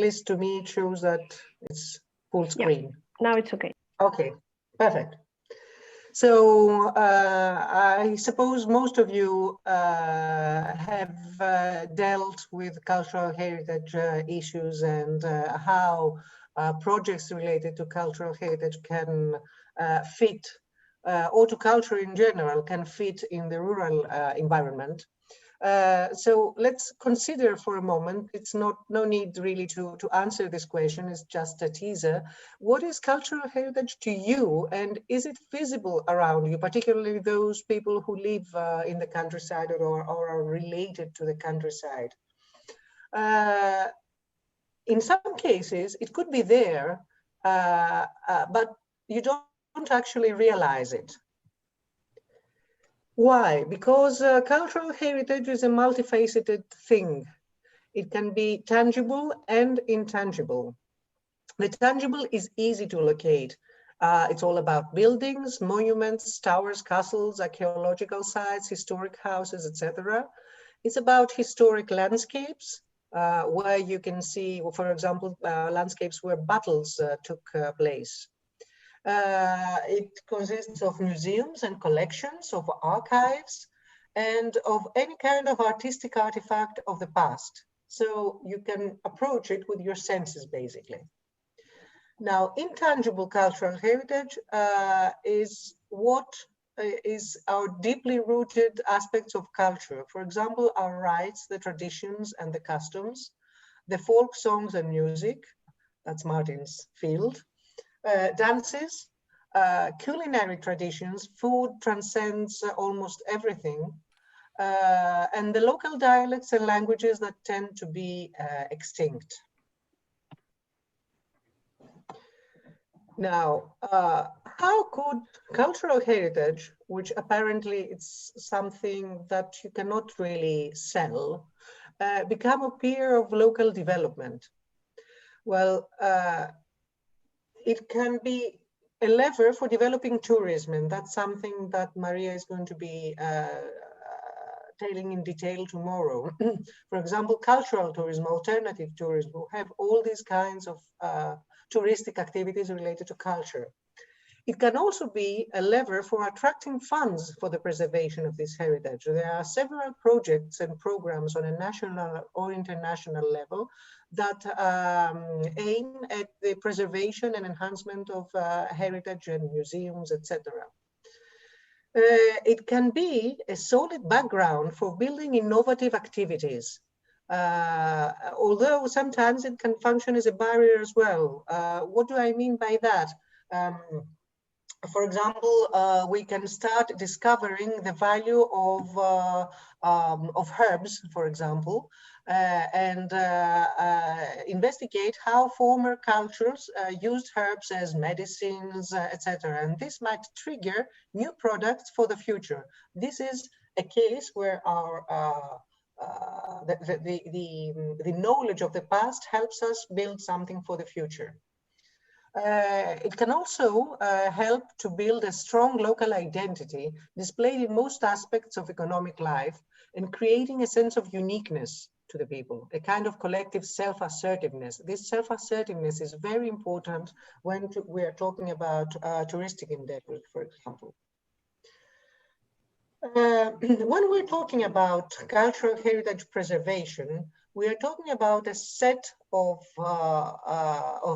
least to me, it shows that it's full screen. Yeah, now it's okay. Okay, perfect. So I suppose most of you have dealt with cultural heritage issues and how projects related to cultural heritage can fit, or to culture in general, can fit in the rural environment. So let's consider for a moment, it's no need really to answer this question, it's just a teaser. What is cultural heritage to you, and is it visible around you, particularly those people who live in the countryside or are related to the countryside? In some cases, it could be there, but you don't actually realize it. Why? Because cultural heritage is a multifaceted thing. It can be tangible and intangible. The tangible is easy to locate. It's all about buildings, monuments, towers, castles, archaeological sites, historic houses, etc. It's about historic landscapes, where you can see, for example, landscapes where battles took place. It consists of museums and collections, of archives, and of any kind of artistic artifact of the past. So you can approach it with your senses, basically. Now, intangible cultural heritage is what is our deeply rooted aspects of culture. For example, our rites, the traditions and the customs, the folk songs and music, that's Martin's field, dances, culinary traditions, food transcends almost everything, and the local dialects and languages that tend to be extinct. Now, how could cultural heritage, which apparently it's something that you cannot really sell, become a peer of local development? Well, it can be a lever for developing tourism, and that's something that Maria is going to be telling in detail tomorrow. For example, cultural tourism, alternative tourism, will have all these kinds of touristic activities related to culture. It can also be a lever for attracting funds for the preservation of this heritage. There are several projects and programs on a national or international level that aim at the preservation and enhancement of heritage and museums, etc. It can be a solid background for building innovative activities. Although sometimes it can function as a barrier as well. What do I mean by that? For example, we can start discovering the value of herbs, for example, and investigate how former cultures used herbs as medicines, etc. And this might trigger new products for the future. This is a case where our the knowledge of the past helps us build something for the future. It can also help to build a strong local identity displayed in most aspects of economic life and creating a sense of uniqueness to the people, a kind of collective self-assertiveness. This self-assertiveness is very important when we are talking about touristic endeavors, for example. When we're talking about cultural heritage preservation, we are talking about a set of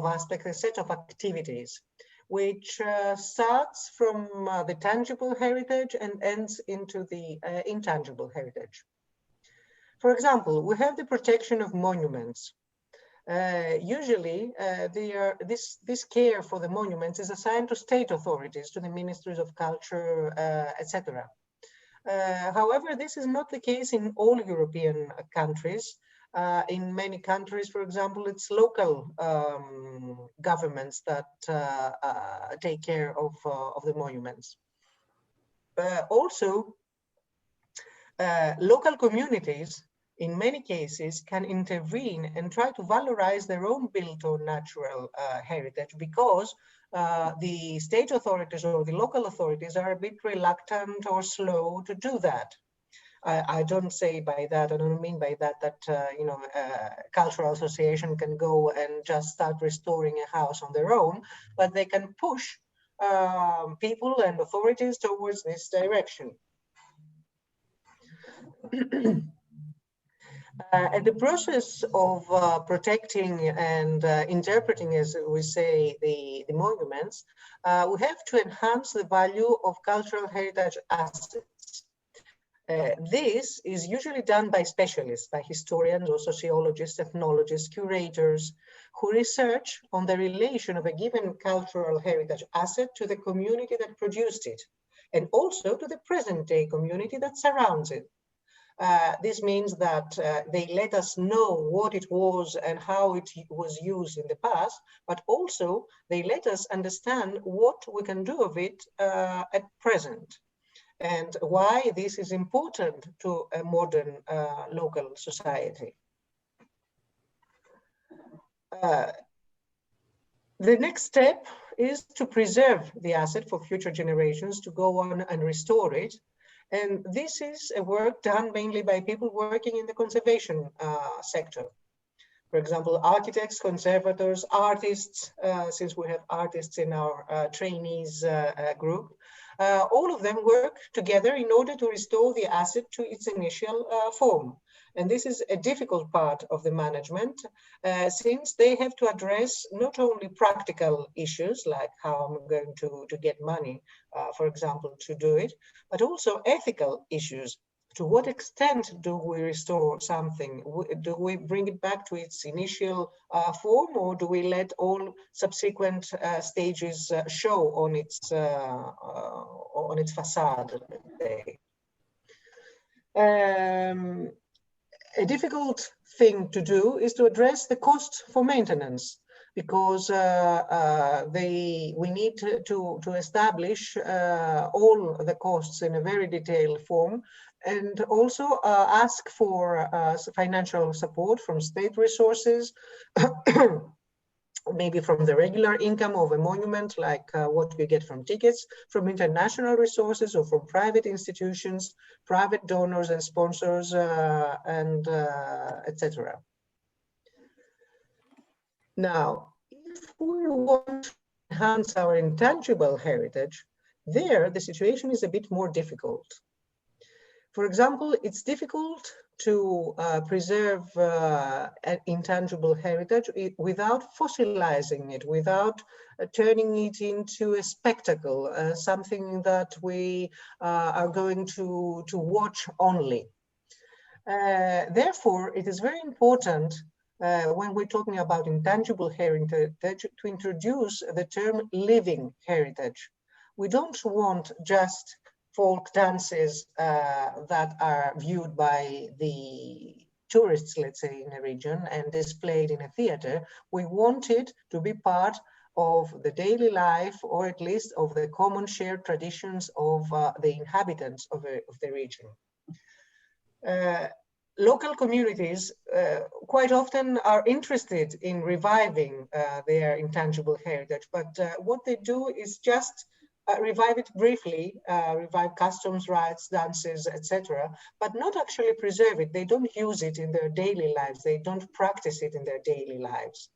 aspects, a set of activities, which starts from the tangible heritage and ends into the intangible heritage. For example, we have the protection of monuments. Usually, this care for the monuments is assigned to state authorities, to the ministries of culture, etc. However, this is not the case in all European countries. In many countries, for example, it's local governments that take care of the monuments. Also, local communities, in many cases, can intervene and try to valorize their own built or natural heritage because the state authorities or the local authorities are a bit reluctant or slow to do that. I don't say by that, I don't mean by that cultural association can go and just start restoring a house on their own, but they can push people and authorities towards this direction. And the process of protecting and interpreting, as we say, the monuments, we have to enhance the value of cultural heritage assets. This is usually done by specialists, by historians or sociologists, ethnologists, curators, who research on the relation of a given cultural heritage asset to the community that produced it, and also to the present-day community that surrounds it. This means that they let us know what it was and how it was used in the past, but also they let us understand what we can do of it at present, and why this is important to a modern local society. The next step is to preserve the asset for future generations, to go on and restore it. And this is a work done mainly by people working in the conservation sector. For example, architects, conservators, artists, since we have artists in our trainees group, all of them work together in order to restore the asset to its initial form. And this is a difficult part of the management, since they have to address not only practical issues, like how I'm going to get money, for example, to do it, but also ethical issues. To what extent do we restore something? Do we bring it back to its initial form, or do we let all subsequent stages show on its facade, let's say? A difficult thing to do is to address the cost for maintenance, because we need to establish all the costs in a very detailed form, and also ask for financial support from state resources, maybe from the regular income of a monument, like what we get from tickets, from international resources, or from private institutions, private donors and sponsors, and etc. Now, if we want to enhance our intangible heritage, there the situation is a bit more difficult. For example, it's difficult to preserve an intangible heritage without fossilizing it, without turning it into a spectacle, something that we are going to watch only. Therefore, it is very important when we're talking about intangible heritage to introduce the term living heritage. We don't want just folk dances that are viewed by the tourists, let's say, in a region and displayed in a theater. We want it to be part of the daily life, or at least of the common shared traditions of the inhabitants of the region. Local communities quite often are interested in reviving their intangible heritage, but what they do is just revive it briefly, revive customs, rites, dances, etc., but not actually preserve it. They don't use it in their daily lives. They don't practice it in their daily lives.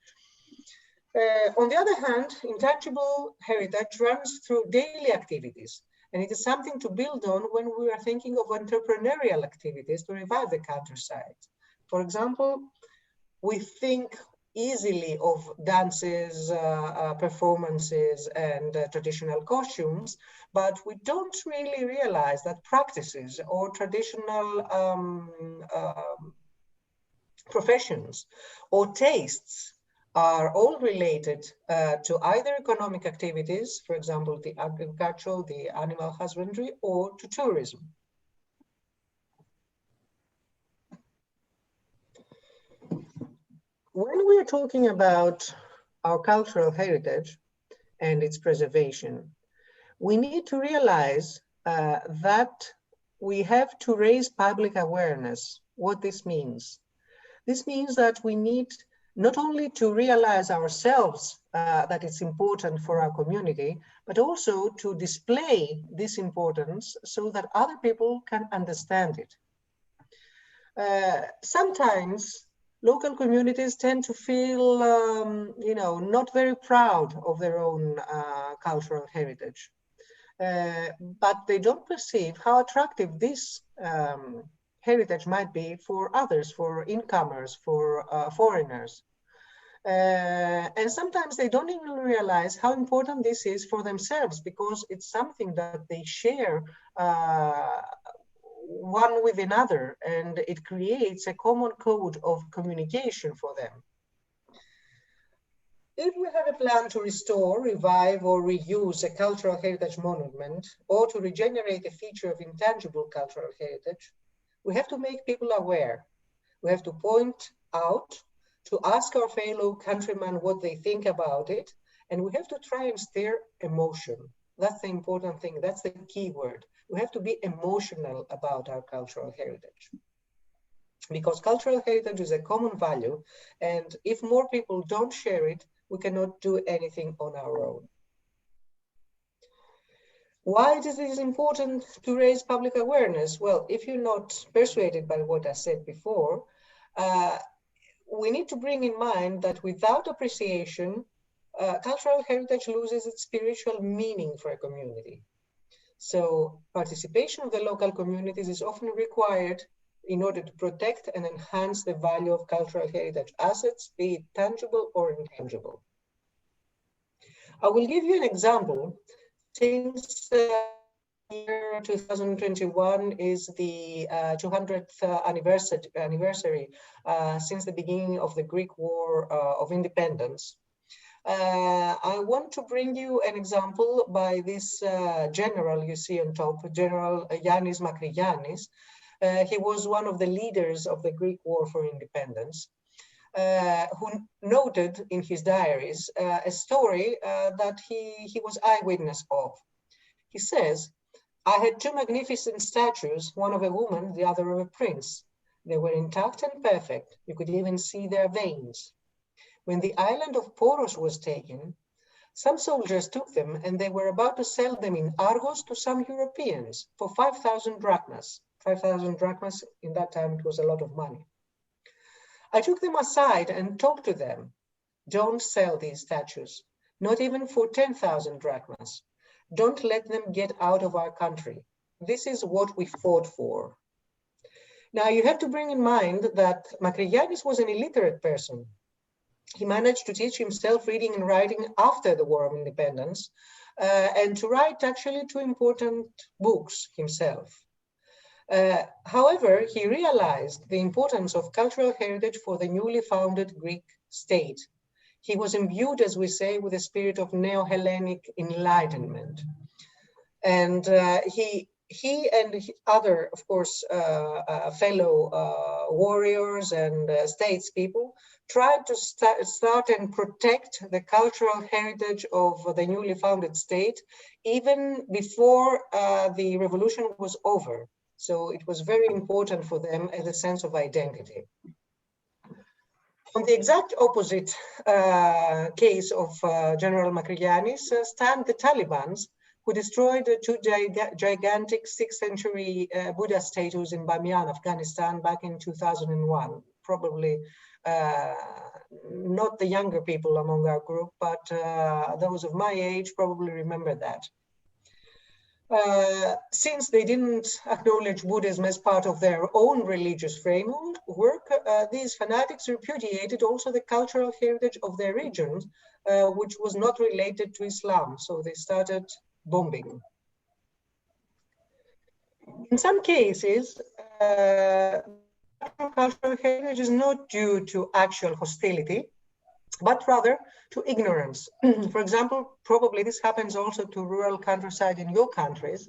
On the other hand, intangible heritage runs through daily activities, and it is something to build on when we are thinking of entrepreneurial activities to revive the countryside. For example, we think easily of dances, performances, and traditional costumes, but we don't really realize that practices or traditional professions or tastes are all related to either economic activities, for example, the agricultural, the animal husbandry, or to tourism. When we are talking about our cultural heritage and its preservation, we need to realize that we have to raise public awareness. What this means? This means that we need not only to realize ourselves that it's important for our community, but also to display this importance so that other people can understand it. Sometimes local communities tend to feel, not very proud of their own cultural heritage. But they don't perceive how attractive this heritage might be for others, for incomers, for foreigners. And sometimes they don't even realize how important this is for themselves, because it's something that they share one with another, and it creates a common code of communication for them. If we have a plan to restore, revive, or reuse a cultural heritage monument, or to regenerate a feature of intangible cultural heritage, we have to make people aware. We have to point out, to ask our fellow countrymen what they think about it, and we have to try and stir emotion. That's the important thing. That's the key word. We have to be emotional about our cultural heritage, because cultural heritage is a common value, and if more people don't share it, we cannot do anything on our own. Why is it important to raise public awareness? Well, if you're not persuaded by what I said before, we need to bring in mind that without appreciation, cultural heritage loses its spiritual meaning for a community. So participation of the local communities is often required in order to protect and enhance the value of cultural heritage assets, be it tangible or intangible. I will give you an example. Since year 2021 is the 200th anniversary since the beginning of the Greek War of Independence. I want to bring you an example by this general you see on top, General Yannis Makrigiannis. He was one of the leaders of the Greek War for Independence, who noted in his diaries a story that he was eyewitness of. He says, "I had two magnificent statues, one of a woman, the other of a prince. They were intact and perfect. You could even see their veins. When the island of Poros was taken, some soldiers took them and they were about to sell them in Argos to some Europeans for 5,000 drachmas. 5,000 drachmas, in that time, it was a lot of money. I took them aside and talked to them. Don't sell these statues, not even for 10,000 drachmas. Don't let them get out of our country. This is what we fought for." Now, you have to bring in mind that Makrigiannis was an illiterate person. He managed to teach himself reading and writing after the War of Independence, and to write actually two important books himself. However, he realized the importance of cultural heritage for the newly founded Greek state. He was imbued, as we say, with a spirit of neo-Hellenic enlightenment. And he and other, of course, fellow warriors and statespeople tried to start and protect the cultural heritage of the newly founded state, even before the revolution was over. So it was very important for them as a sense of identity. On the exact opposite case of General Makrigiannis stand the Taliban, who destroyed two gigantic 6th century Buddha statues in Bamiyan, Afghanistan, back in 2001. Probably not the younger people among our group, but those of my age probably remember that. Since they didn't acknowledge Buddhism as part of their own religious framework, these fanatics repudiated also the cultural heritage of their region, which was not related to Islam. So they started bombing. In some cases, cultural heritage is not due to actual hostility, but rather to ignorance. For example, probably this happens also to rural countryside in your countries.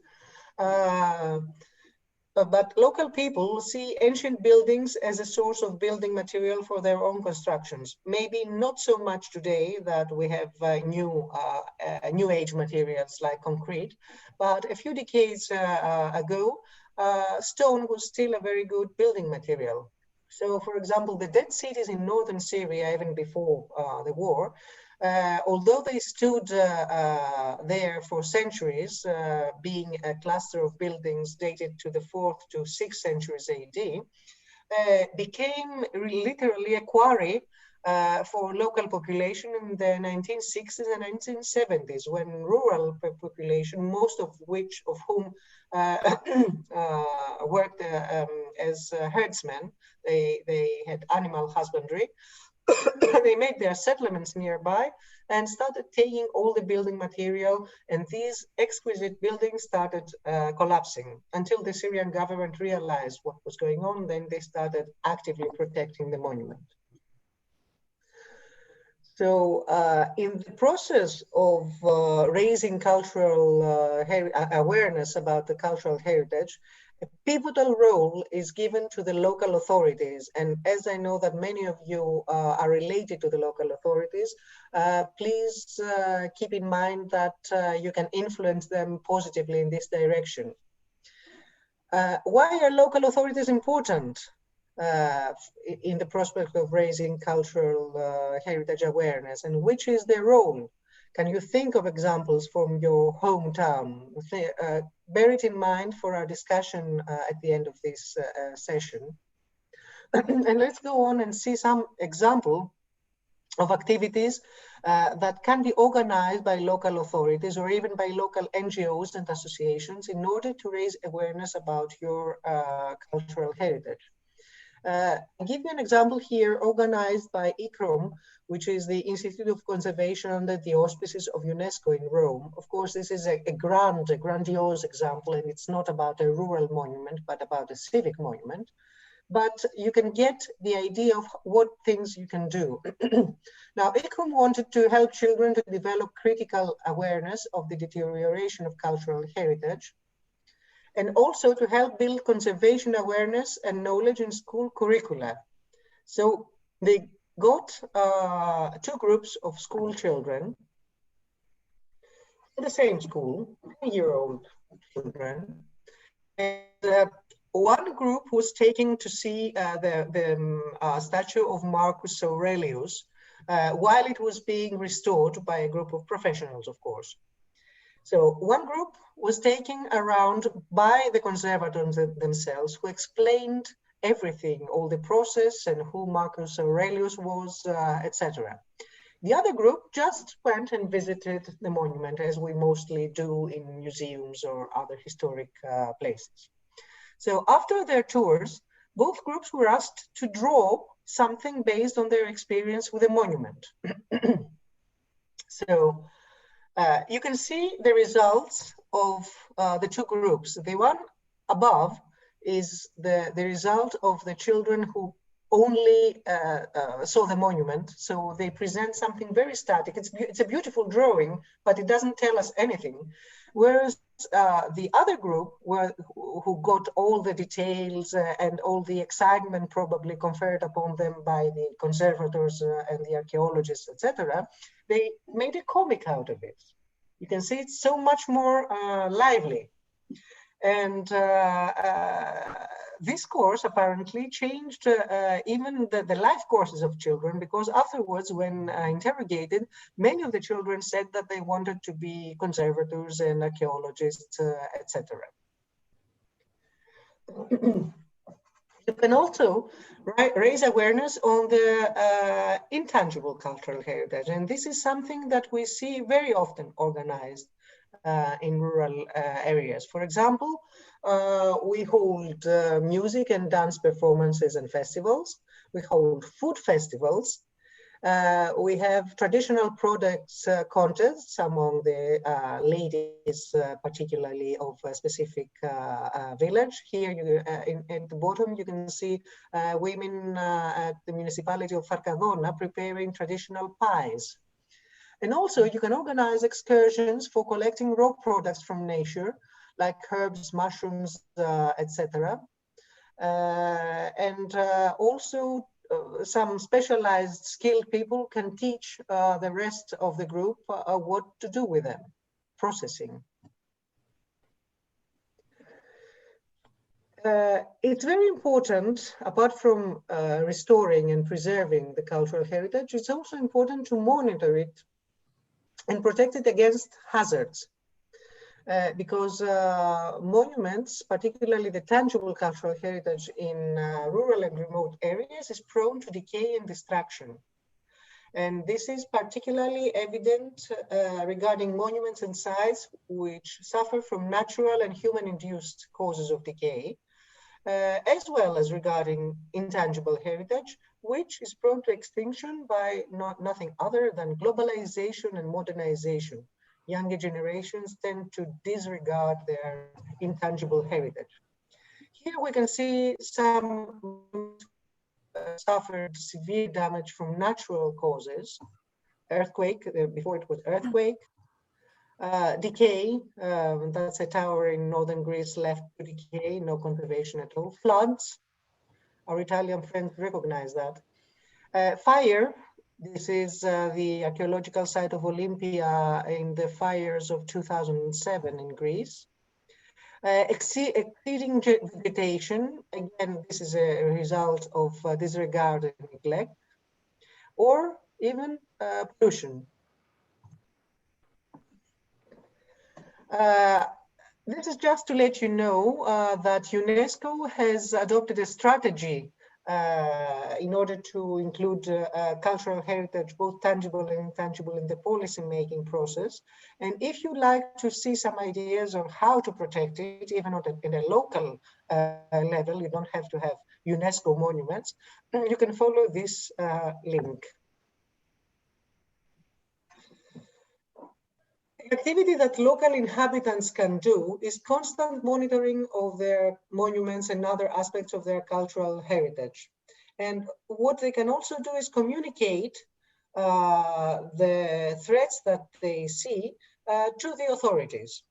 But local people see ancient buildings as a source of building material for their own constructions. Maybe not so much today that we have new age materials like concrete, but a few decades ago, stone was still a very good building material. So, for example, the dead cities in northern Syria, even before the war, although they stood there for centuries, being a cluster of buildings dated to the 4th to 6th centuries AD, became literally a quarry for local population in the 1960s and 1970s, when rural population, most of whom worked as herdsmen, they had animal husbandry. They made their settlements nearby and started taking all the building material, and these exquisite buildings started collapsing until the Syrian government realized what was going on. Then they started actively protecting the monument. So in the process of raising cultural awareness about the cultural heritage, a pivotal role is given to the local authorities. And as I know that many of you are related to the local authorities, please keep in mind that you can influence them positively in this direction. Why are local authorities important in the prospect of raising cultural heritage awareness, and which is their role? Can you think of examples from your hometown? Bear it in mind for our discussion at the end of this session. And let's go on and see some example of activities that can be organized by local authorities or even by local NGOs and associations in order to raise awareness about your cultural heritage. I'll give you an example here organized by ICROM, which is the Institute of Conservation under the auspices of UNESCO in Rome. Of course, this is a grandiose example, and it's not about a rural monument, but about a civic monument. But you can get the idea of what things you can do. Now, ICROM wanted to help children to develop critical awareness of the deterioration of cultural heritage, and also to help build conservation awareness and knowledge in school curricula. So they got two groups of school children in the same school, 10-year-old children. And one group was taking to see the statue of Marcus Aurelius while it was being restored by a group of professionals, of course. So one group was taken around by the conservators themselves, who explained everything, all the process and who Marcus Aurelius was, etc. The other group just went and visited the monument, as we mostly do in museums or other historic places. So after their tours, both groups were asked to draw something based on their experience with the monument. So you can see the results of the two groups. The one above is the result of the children who only saw the monument. So they present something very static. It's a beautiful drawing, but it doesn't tell us anything. Whereas the other group who got all the details and all the excitement probably conferred upon them by the conservators and the archaeologists, etc., they made a comic out of it. You can see it's so much more lively. And this course apparently changed even the life courses of children, because afterwards, when interrogated, many of the children said that they wanted to be conservators and archaeologists, etc. You can also raise awareness on the intangible cultural heritage. And this is something that we see very often organized in rural areas. For example, we hold music and dance performances and festivals. We hold food festivals. We have traditional products contests among the ladies, particularly of a specific village. Here at the bottom, you can see women at the municipality of Farcadona preparing traditional pies. And also you can organize excursions for collecting raw products from nature, like herbs, mushrooms, etc. And also some specialized skilled people can teach the rest of the group what to do with them, processing. It's very important, apart from restoring and preserving the cultural heritage, it's also important to monitor it and protect it against hazards. because monuments, particularly the tangible cultural heritage in rural and remote areas, is prone to decay and destruction. And this is particularly evident regarding monuments and sites which suffer from natural and human-induced causes of decay, as well as regarding intangible heritage, which is prone to extinction by nothing other than globalization and modernization. Younger generations tend to disregard their intangible heritage. Here we can see some suffered severe damage from natural causes, earthquake, before it was earthquake, decay, that's a tower in northern Greece left to decay, no conservation at all. Floods, our Italian friends recognize that. Fire, this is the archaeological site of Olympia in the fires of 2007 in Greece. Exceeding vegetation, again, this is a result of disregard and neglect, or even pollution. This is just to let you know that UNESCO has adopted a strategy in order to include cultural heritage, both tangible and intangible, in the policy-making process. And if you like to see some ideas on how to protect it, even on in a local level, you don't have to have UNESCO monuments, you can follow this link. The activity that local inhabitants can do is constant monitoring of their monuments and other aspects of their cultural heritage. And what they can also do is communicate the threats that they see to the authorities.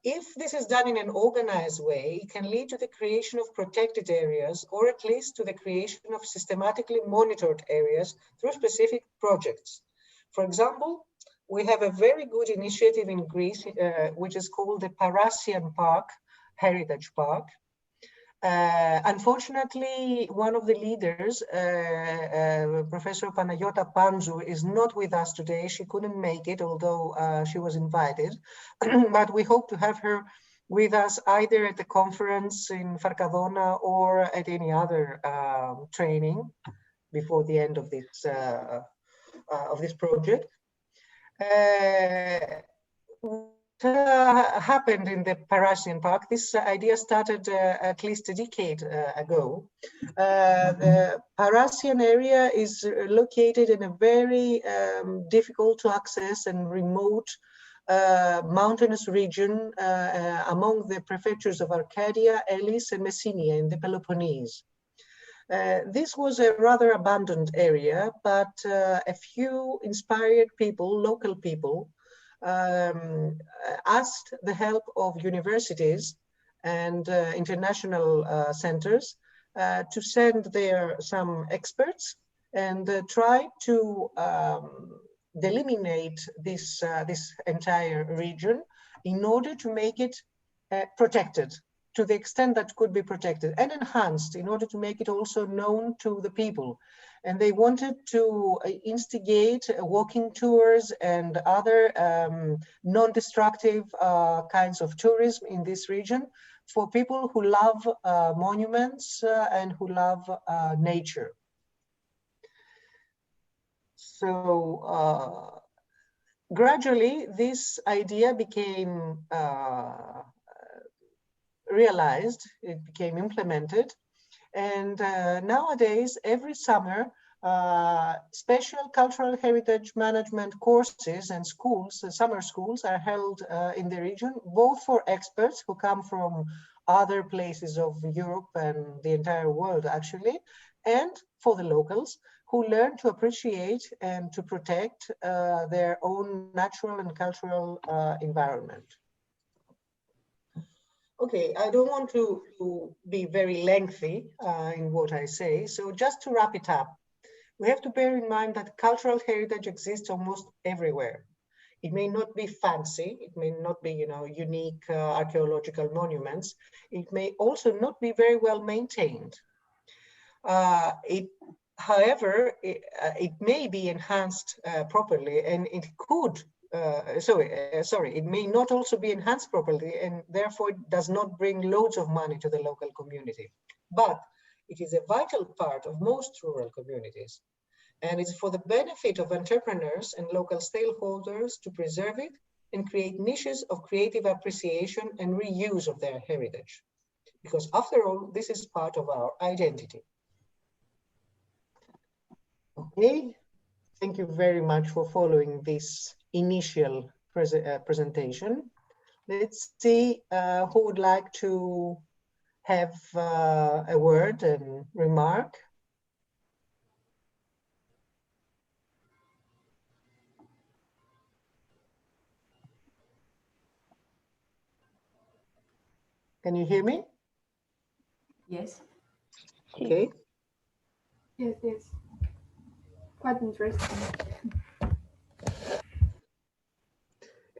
If this is done in an organized way, it can lead to the creation of protected areas, or at least to the creation of systematically monitored areas through specific projects. For example, we have a very good initiative in Greece, which is called the Parasian Park, Heritage Park. Unfortunately, one of the leaders, Professor Panagiotta Panzou, is not with us today. She couldn't make it, although she was invited. But we hope to have her with us either at the conference in Farcadona or at any other training before the end of this project. What happened in the Parasian Park, this idea started at least a decade ago. The Parasian area is located in a very difficult to access and remote mountainous region among the prefectures of Arcadia, Elis, and Messenia in the Peloponnese. This was a rather abandoned area, but a few inspired people, local people, asked the help of universities and international centers to send there some experts and try to delimitate this entire region in order to make it protected to the extent that could be protected, and enhanced in order to make it also known to the people. And they wanted to instigate walking tours and other non-destructive kinds of tourism in this region for people who love monuments and who love nature. So gradually, this idea became realized, it became implemented. And nowadays, every summer, special cultural heritage management courses and schools, summer schools, are held in the region, both for experts who come from other places of Europe and the entire world, actually, and for the locals who learn to appreciate and to protect their own natural and cultural environment. Okay, I don't want to be very lengthy in what I say. So just to wrap it up, we have to bear in mind that cultural heritage exists almost everywhere. It may not be fancy. It may not be, unique archaeological monuments. It may also not be very well maintained. However, it may be enhanced properly, and it could it may not also be enhanced properly, and therefore it does not bring loads of money to the local community. But it is a vital part of most rural communities, and it's for the benefit of entrepreneurs and local stakeholders to preserve it and create niches of creative appreciation and reuse of their heritage. Because after all, this is part of our identity. Okay, thank you very much for following this initial presentation. Let's see who would like to have a word and remark. Can you hear me? Yes. Okay. Yes, yes. Quite interesting.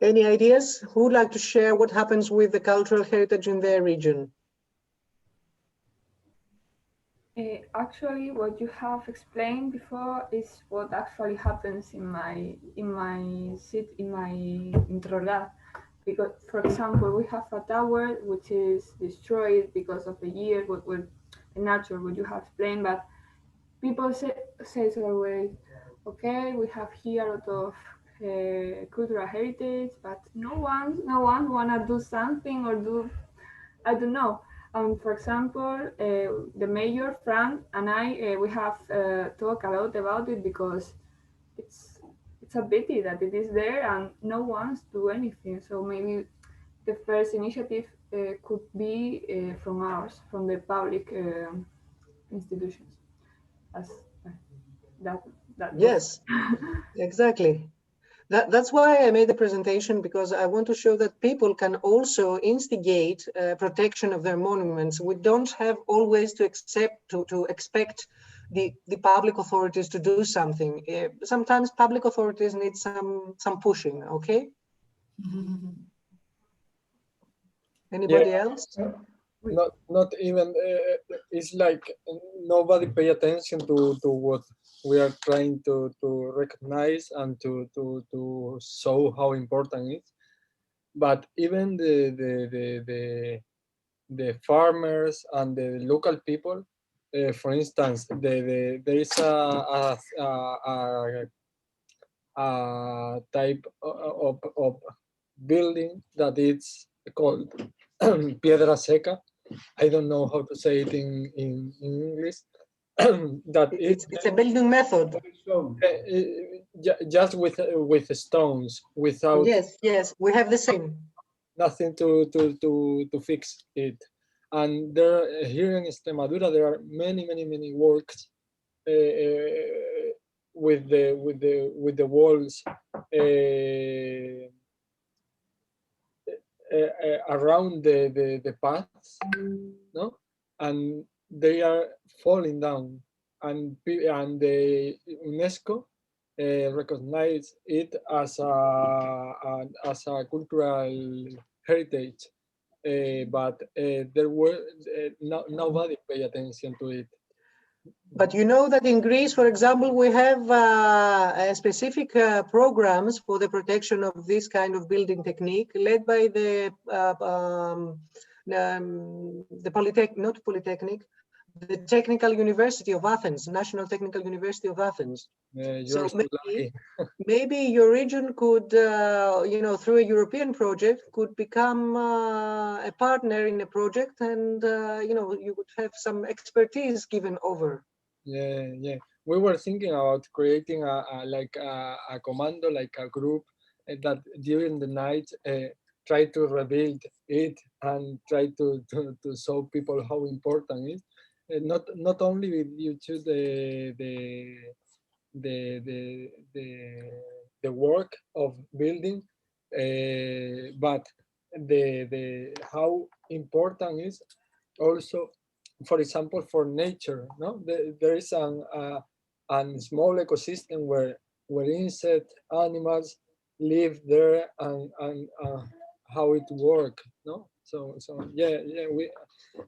Any ideas? Who would like to share what happens with the cultural heritage in their region? Actually, what you have explained before is what actually happens in my introlar. Because, for example, we have a tower which is destroyed because of the year, with the nature, what you have explained. But people says always, okay, we have here a lot of cultural heritage, but no one wanna do something or do, I don't know. For example, the mayor Frank and I, we have talked a lot about it because it's it's a pity that it is there and no one's do anything. So maybe the first initiative could be from ours, from the public institutions. As that that was. Yes, exactly. That's why I made the presentation, because I want to show that people can also instigate protection of their monuments. We don't have always to expect the public authorities to do something. Sometimes public authorities need some pushing, okay? Anybody else? Not even it's like nobody pay attention to what we are trying to recognize and to show how important it is. But even the farmers and the local people, for instance, there is a type of building that it's called piedra seca. I don't know how to say it in English. That It's a building method. Just with stones, without Yes, we have the same. nothing to fix it. And there, here in Extremadura, there are many works with the walls around the paths, no, and they are falling down, and the UNESCO recognize it as a cultural heritage, but there were nobody pay attention to it. But you know that in Greece, for example, we have specific programs for the protection of this kind of building technique, led by the Technical University of Athens, National Technical University of Athens. So maybe your region could, through a European project, could become a partner in a project, and you would have some expertise given over. Yeah. We were thinking about creating a commando, like a group that during the night try to rebuild it and try to show people how important it is. Not only due to the work of building, but the how important is also, for example, for nature. No, there is a small ecosystem where insect animals live there, and how it work. No, so yeah, we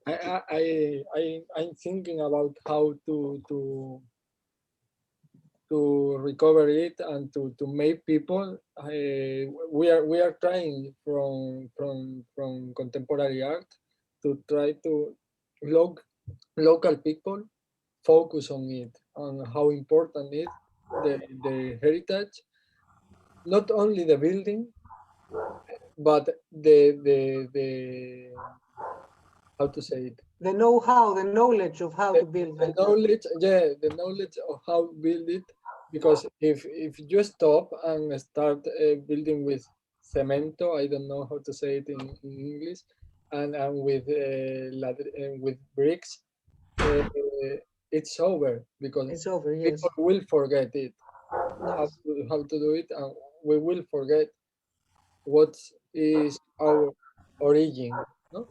I'm thinking about how to to recover it and to make people. We are trying from contemporary art to try to local people focus on it, on how important it the heritage, not only the building, but the how to say it, The know-how, the knowledge of how to build the that. knowledge, yeah, the knowledge of how to build it. Because if you stop and start building with cemento, I don't know how to say it in English, and with bricks, uh, it's over, because It's over, yes. people will forget it, Yes. how to do it, and we will forget what is our origin, no?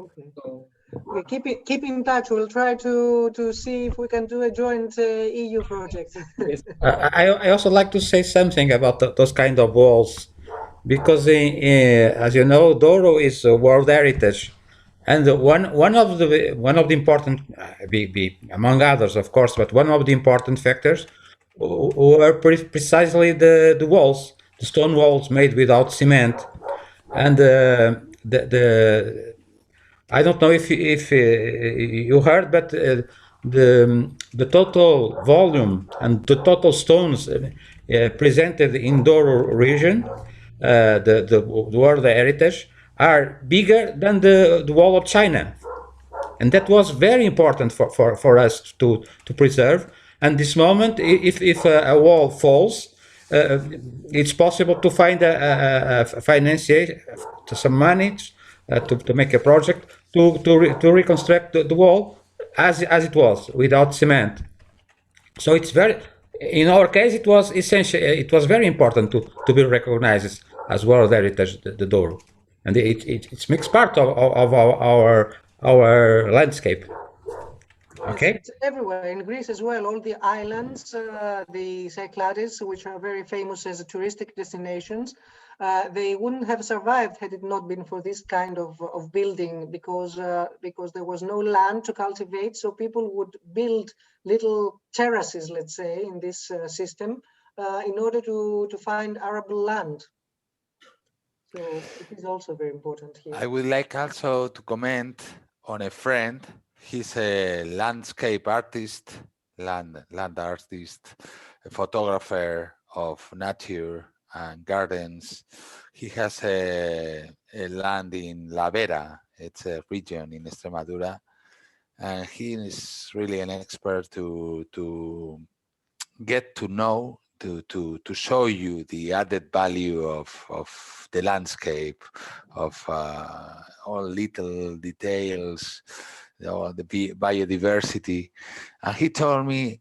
Okay. So We keep in touch. We'll try to see if we can do a joint EU project. yes, I also like to say something about those kind of walls, because as you know, Douro is a World Heritage, and one of the important, among others, of course, but one of the important factors were precisely the walls, the stone walls made without cement, and the I don't know if you heard, but the total volume and the total stones presented in Douro region, the World Heritage, are bigger than the wall of China, and that was very important for us to preserve. And this moment, if a wall falls, uh, it's possible to find a financier, some money, to make a project to reconstruct the wall as it was without cement. So it's very, in our case, it was essential. It was very important to be recognized as World Heritage, the Douro, and it makes part of our landscape. Yes, Okay. it's everywhere in Greece as well. All the islands, the Cyclades, which are very famous as touristic destinations, they wouldn't have survived had it not been for this kind of building, because there was no land to cultivate. So people would build little terraces, let's say, in this system, in order to find arable land. So it is also very important here. I would like also to comment on a friend. He's a landscape artist, land artist, a photographer of nature and gardens. He has a land in La Vera. It's a region in Extremadura, and he is really an expert to get to know, to show you the added value of the landscape, of all little details, the biodiversity. And he told me,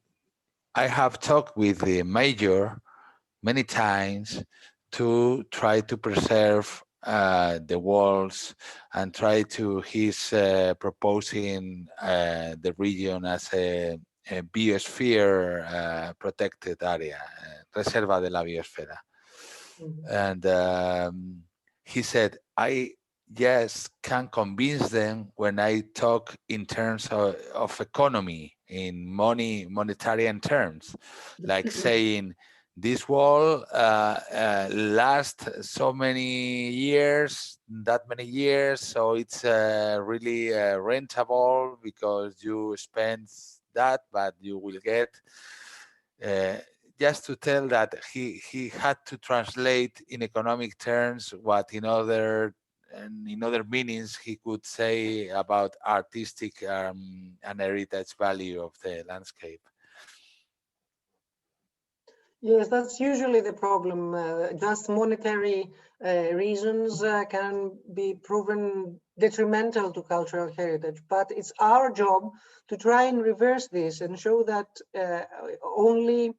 I have talked with the mayor many times to try to preserve the walls, and he's proposing the region as a biosphere protected area, reserva de la biosfera. And he said, I just can convince them when I talk in terms of economy, in monetary terms, like saying, this wall lasts so many years, so it's really rentable, because you spend that, but you will get, just to tell that he had to translate in economic terms what in other meanings he could say about artistic and heritage value of the landscape. Yes, that's usually the problem. Just monetary reasons can be proven detrimental to cultural heritage, but it's our job to try and reverse this and show that only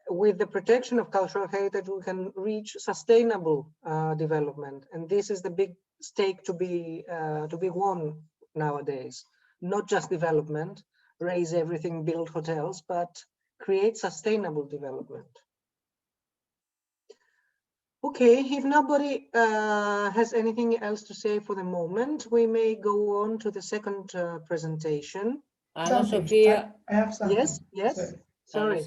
with the protection of cultural heritage we can reach sustainable development. And this is the big stake to be won nowadays. Not just development, raise everything, build hotels, but create sustainable development. Okay, if nobody has anything else to say for the moment, we may go on to the second presentation. Anna Sophia. I have something. Yes, yes. Sorry.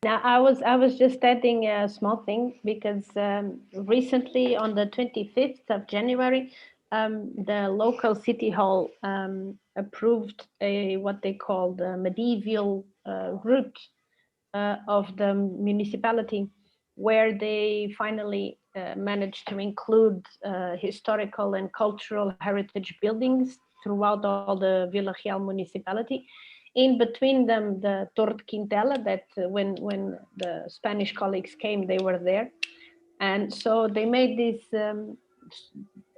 Now, I was just adding a small thing because recently on the 25th of January, the local city hall approved a what they call the medieval route of the municipality, where they finally managed to include historical and cultural heritage buildings throughout all the Vila Real municipality. In between them, the Torre de Quintela, that when the Spanish colleagues came, they were there. And so they made this,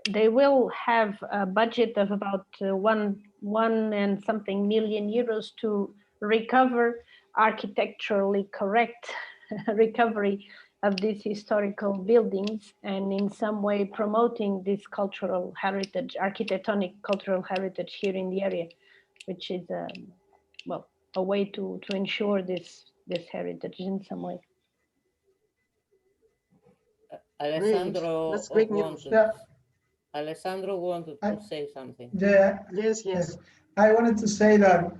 they will have a budget of about one and something million euros to recover architecturally correct recovery of these historical buildings, and in some way promoting this cultural heritage, architectonic cultural heritage here in the area, which is well, a way to ensure this heritage in some way. Great. Alessandro That's great news. wanted. Yeah, Alessandro wanted to say something. yeah, Yes, yes. yes. I wanted to say that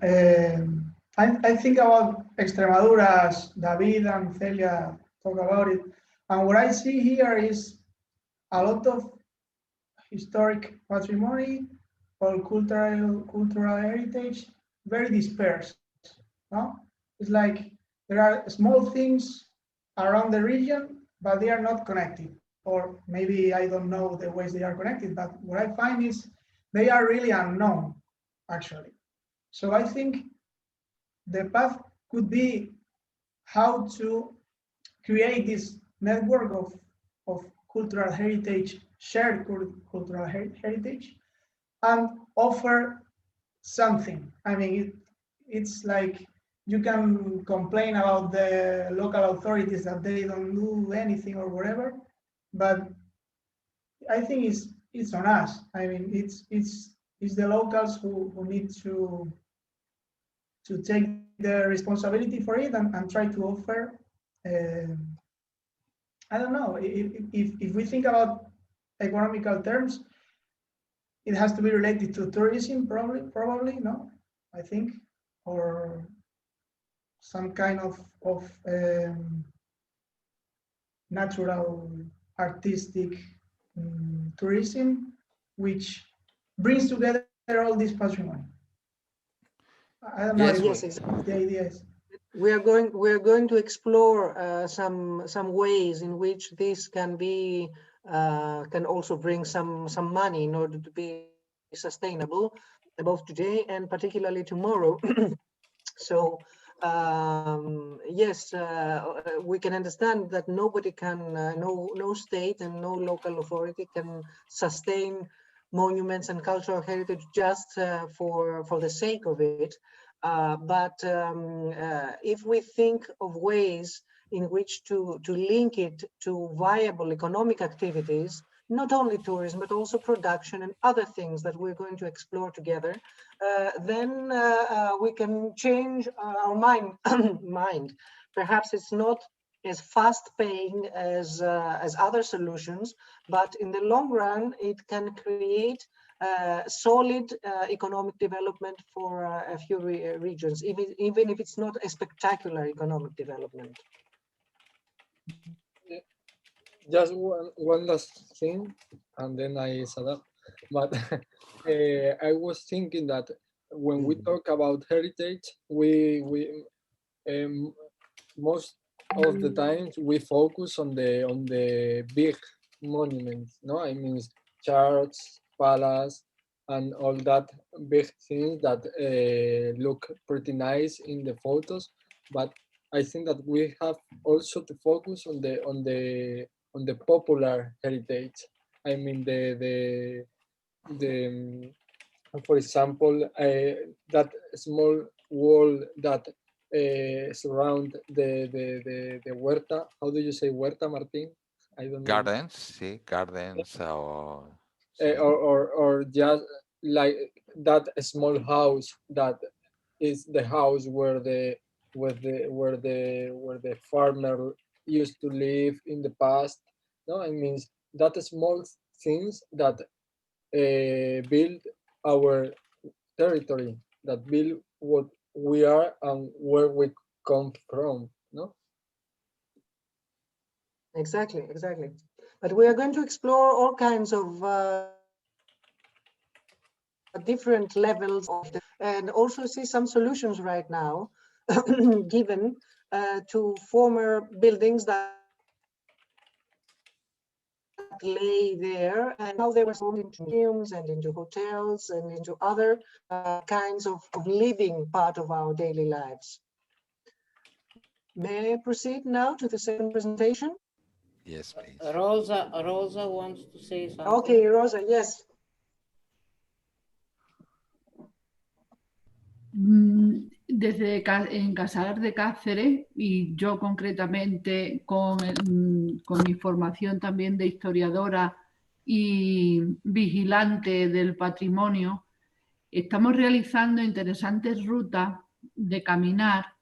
I think about Extremadura as David and Celia talk about it. And what I see here is a lot of historic patrimony or cultural heritage very dispersed. No? It's like there are small things around the region, but they are not connected. Or maybe I don't know the ways they are connected, but what I find is they are really unknown, actually. So I think the path could be how to create this network of cultural heritage, shared cultural heritage, and offer something. I mean, it's like you can complain about the local authorities that they don't do anything or whatever, but I think it's on us. I mean, it's the locals who need to take the responsibility for it and try to offer. Uh, I don't know if we think about economical terms, it has to be related to tourism, probably no, I think, or some kind of natural artistic tourism, which brings together all this patrimony. I don't know Yes, Yes, if the idea is. we're going to explore some ways in which this can also bring some money in order to be sustainable, both today and particularly tomorrow. So yes, we can understand that nobody can, no state and no local authority can sustain monuments and cultural heritage just for the sake of it. But if we think of ways in which to link it to viable economic activities, not only tourism, but also production and other things that we're going to explore together, then we can change our mind. Perhaps it's not as fast paying as other solutions, but in the long run, it can create solid economic development for a few regions, even if it's not a spectacular economic development. Just one last thing, and then I shut up. But I was thinking that when we talk about heritage, we most of the times we focus on the big monuments. No, I mean church, palace, and all that big things that look pretty nice in the photos. But I think that we have also to focus on the popular heritage. I mean the for example, that small wall that surround the huerta. How do you say huerta, Martin? I don't know. gardens, sí, gardens, or Or just like that small house that is the house where the farmer used to live in the past. No, I mean that small things that build our territory, that build what we are and where we come from. No. Exactly, exactly. But we are going to explore all kinds of different levels of and also see some solutions right now given to former buildings that lay there and how they were sold into museums and into hotels and into other kinds of living part of our daily lives. May I proceed now to the second presentation? Yes, please. Rosa wants to say something. Okay, Rosa, yes. Desde en Casar de Cáceres, y yo concretamente con mi formación también de historiadora y vigilante del patrimonio, estamos realizando interesantes rutas de caminar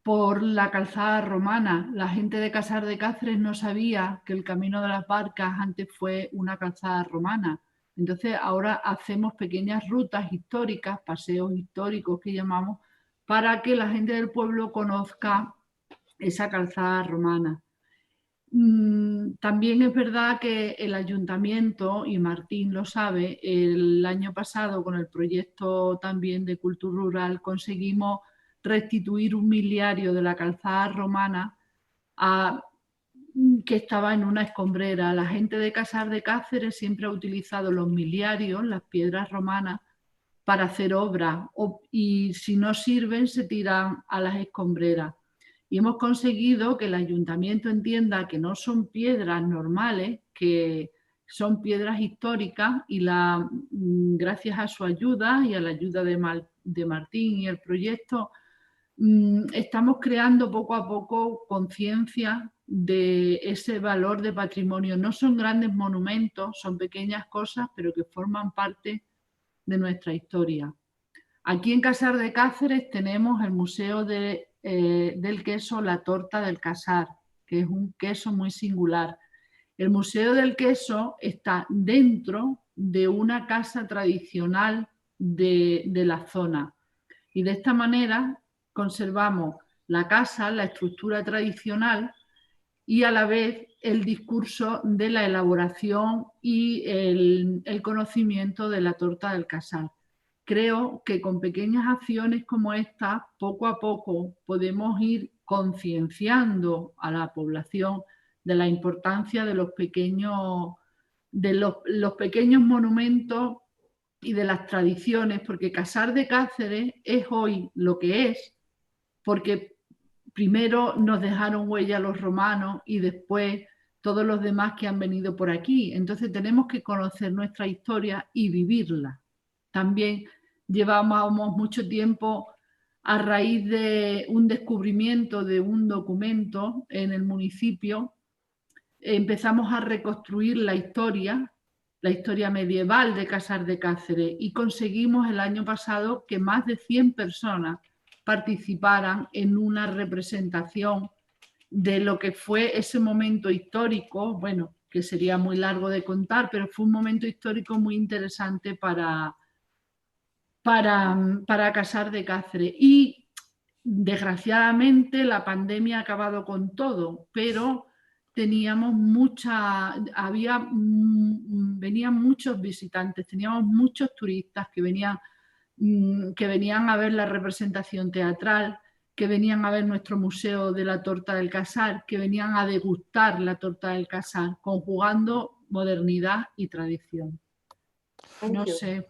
por la calzada romana. La gente de Casar de Cáceres no sabía que el Camino de las Barcas antes fue una calzada romana. Entonces ahora hacemos pequeñas rutas históricas, paseos históricos que llamamos, para que la gente del pueblo conozca esa calzada romana. También es verdad que el ayuntamiento, y Martín lo sabe, el año pasado con el proyecto también de Cultura Rural conseguimos restituir un miliario de la calzada romana que estaba en una escombrera. La gente de Casar de Cáceres siempre ha utilizado los miliarios, las piedras romanas, para hacer obras y si no sirven se tiran a las escombreras. Y hemos conseguido que el ayuntamiento entienda que no son piedras normales, que son piedras históricas y gracias a su ayuda y a la ayuda de Martín y el proyecto, estamos creando poco a poco conciencia de ese valor de patrimonio. No son grandes monumentos, son pequeñas cosas, pero que forman parte de nuestra historia. Aquí en Casar de Cáceres tenemos el Museo del Queso La Torta del Casar, que es un queso muy singular. El Museo del Queso está dentro de una casa tradicional de la zona y de esta manera conservamos la casa, la estructura tradicional y a la vez el discurso de la elaboración y el conocimiento de la torta del casar. Creo que con pequeñas acciones como esta, poco a poco podemos ir concienciando a la población de la importancia de los pequeños monumentos y de las tradiciones, porque Casar de Cáceres es hoy lo que es, porque primero nos dejaron huella los romanos y después todos los demás que han venido por aquí. Entonces tenemos que conocer nuestra historia y vivirla. También llevábamos mucho tiempo a raíz de un descubrimiento de un documento en el municipio, empezamos a reconstruir la historia medieval de Casar de Cáceres y conseguimos el año pasado que más de 100 personas participaran en una representación de lo que fue ese momento histórico, bueno, que sería muy largo de contar, pero fue un momento histórico muy interesante para Casar de Cáceres. Y desgraciadamente la pandemia ha acabado con todo, pero teníamos venían muchos visitantes, teníamos muchos turistas que venían a ver la representación teatral, que venían a ver nuestro museo de la torta del casar, que venían a degustar la torta del casar, conjugando modernidad y tradición. No sé.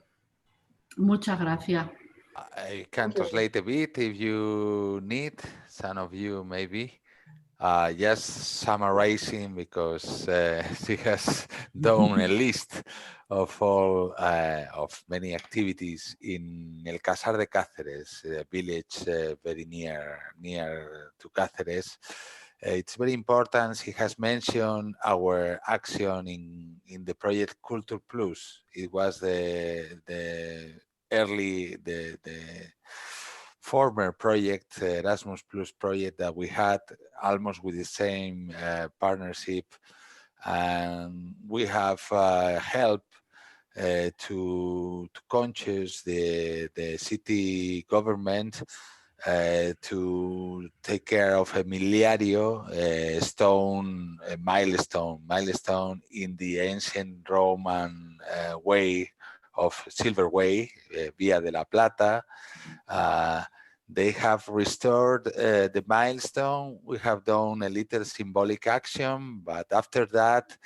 Muchas gracias. I can translate a bit if you need, some of you maybe. Just summarizing because she has done a list of all of many activities in El Casar de Cáceres, a village very near to Cáceres. It's very important. She has mentioned our action in the project Culture Plus. It was the former project, Erasmus Plus project that we had almost with the same partnership, and we have helped to conscious the city government to take care of a miliario, a milestone in the ancient Roman way of Silver Way, Via de la Plata. They have restored the milestone. We have done a little symbolic action, but after that,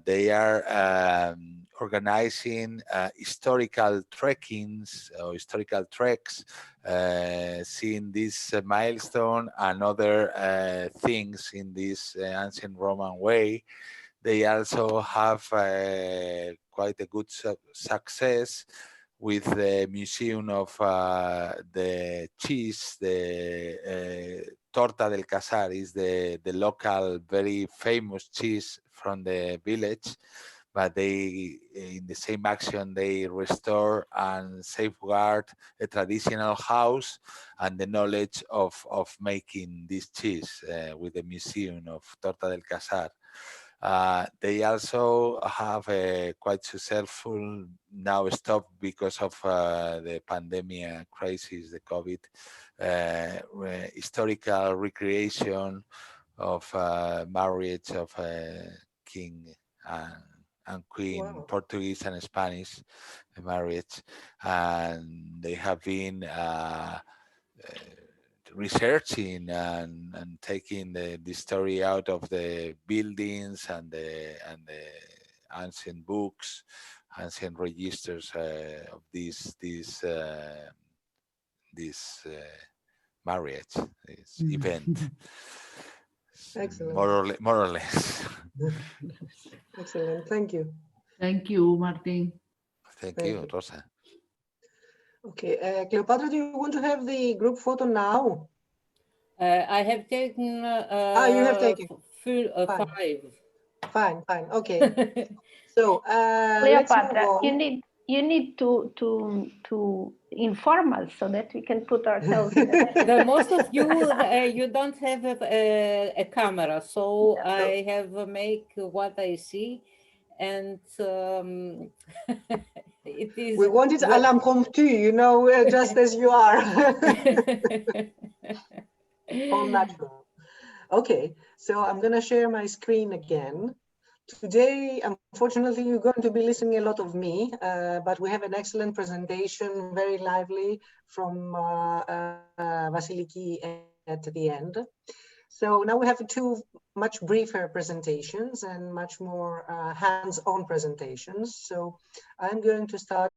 they are organizing historical trekkings or historical treks, seeing this milestone and other things in this ancient Roman way. They also have quite a good success with the Museum of the Cheese. The Torta del Casar is the local very famous cheese from the village, but they, in the same action, they restore and safeguard a traditional house and the knowledge of making this cheese with the Museum of Torta del Casar. They also have a quite successful, now stopped because of the pandemic crisis, the COVID, historical recreation of marriage of king and queen, Wow. Portuguese and Spanish marriage, and they have been researching and taking the story out of the buildings and the ancient books, ancient registers of this marriage, this event. Excellent. More or less. Excellent. Thank you. Thank you, Martin. Thank you, Rosa. Okay, Cleopatra, do you want to have the group photo now? I have taken you have taken. Fine. 5. Fine. Okay. So let's move Cleopatra, on. you need to inform us so that we can put ourselves in the The most of you you don't have a camera, so Yeah, I have make what I see, and it is. we want it à l'impromptu, just as you are. All natural. Okay, so I'm going to share my screen again. Today, unfortunately, you're going to be listening a lot of me, but we have an excellent presentation, very lively, from Vasiliki at the end. So now we have two much briefer presentations and much more hands-on presentations. So I'm going to start